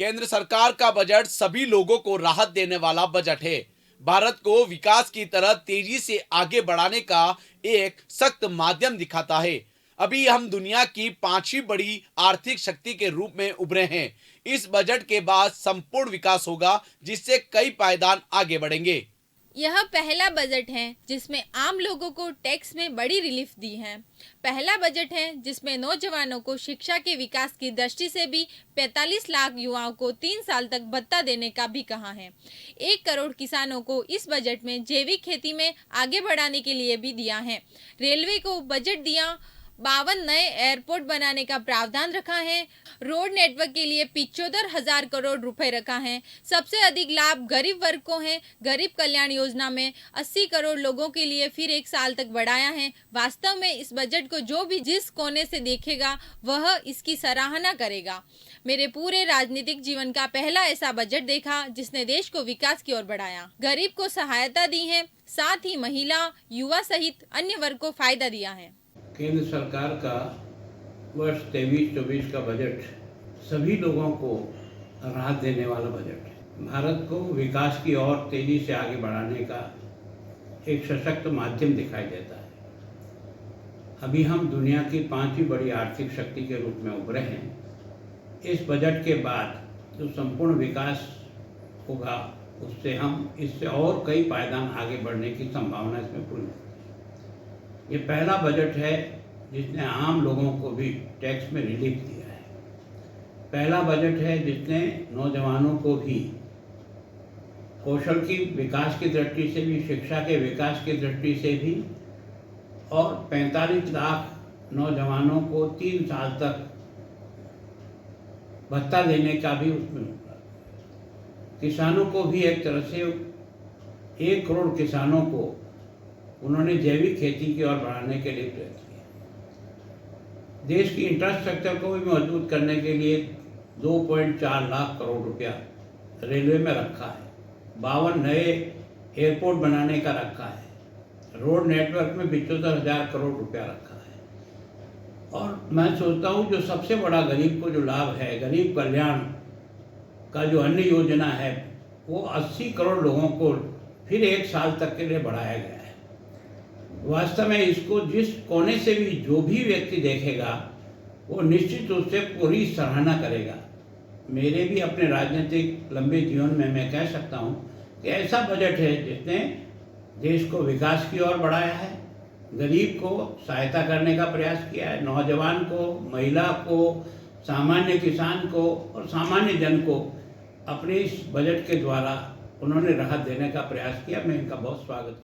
केंद्र सरकार का बजट सभी लोगों को राहत देने वाला बजट है। भारत को विकास की तरफ तेजी से आगे बढ़ाने का एक सख्त माध्यम दिखाता है। अभी हम दुनिया की पांचवी बड़ी आर्थिक शक्ति के रूप में उभरे हैं। इस बजट के बाद संपूर्ण विकास होगा, जिससे कई पायदान आगे बढ़ेंगे। यह पहला बजट है जिसमें आम लोगों को टैक्स में बड़ी रिलीफ दी है। पहला बजट है जिसमें नौजवानों को शिक्षा के विकास की दृष्टि से भी 45 लाख युवाओं को 3 साल तक भत्ता देने का भी कहा है। 1 करोड़ किसानों को इस बजट में जैविक खेती में आगे बढ़ाने के लिए भी दिया है। रेलवे को बजट दिया 52 नए एयरपोर्ट बनाने का प्रावधान रखा है। रोड नेटवर्क के लिए 75,000 करोड़ रुपए रखा है। सबसे अधिक लाभ गरीब वर्ग को है। गरीब कल्याण योजना में 80 करोड़ लोगों के लिए फिर 1 साल तक बढ़ाया है। वास्तव में इस बजट को जो भी जिस कोने से देखेगा वह इसकी सराहना करेगा। मेरे पूरे राजनीतिक जीवन का पहला ऐसा बजट देखा जिसने देश को विकास की ओर बढ़ाया, गरीब को सहायता दी है, साथ ही महिला, युवा सहित अन्य वर्ग को फायदा दिया है। केंद्र सरकार का वर्ष 23-24 का बजट सभी लोगों को राहत देने वाला बजट है। भारत को विकास की ओर तेजी से आगे बढ़ाने का एक सशक्त माध्यम दिखाई देता है। अभी हम दुनिया की पांचवी बड़ी आर्थिक शक्ति के रूप में उभरे हैं। इस बजट के बाद जो संपूर्ण विकास होगा उससे हम इससे और कई पायदान आगे बढ़ने की संभावना इसमें पूरी है। ये पहला बजट है जिसने आम लोगों को भी टैक्स में रिलीफ दिया है। पहला बजट है जिसने नौजवानों को भी कौशल की विकास की दृष्टि से भी, शिक्षा के विकास की दृष्टि से भी और 45 लाख नौजवानों को 3 साल तक भत्ता देने का भी उसमें होगा। किसानों को भी एक तरह से 1 करोड़ किसानों को उन्होंने जैविक खेती की ओर बढ़ाने के लिए प्रयत्न किया। देश की इंफ्रास्ट्रक्चर को भी मजबूत करने के लिए 2.4 लाख करोड़ रुपया रेलवे में रखा है। 52 नए एयरपोर्ट बनाने का रखा है। रोड नेटवर्क में 75,000 करोड़ रुपया रखा है। और मैं सोचता हूँ जो सबसे बड़ा गरीब को जो लाभ है, गरीब कल्याण का जो अन्य योजना है, वो 80 करोड़ लोगों को फिर 1 साल तक के लिए बढ़ाया गया है। वास्तव में इसको जिस कोने से भी जो भी व्यक्ति देखेगा वो निश्चित रूप से पूरी सराहना करेगा। मेरे भी अपने राजनीतिक लंबे जीवन में मैं कह सकता हूँ कि ऐसा बजट है जिसने देश को विकास की ओर बढ़ाया है, गरीब को सहायता करने का प्रयास किया है, नौजवान को, महिला को, सामान्य किसान को और सामान्य जन को अपने इस बजट के द्वारा उन्होंने राहत देने का प्रयास किया। मैं इनका बहुत स्वागत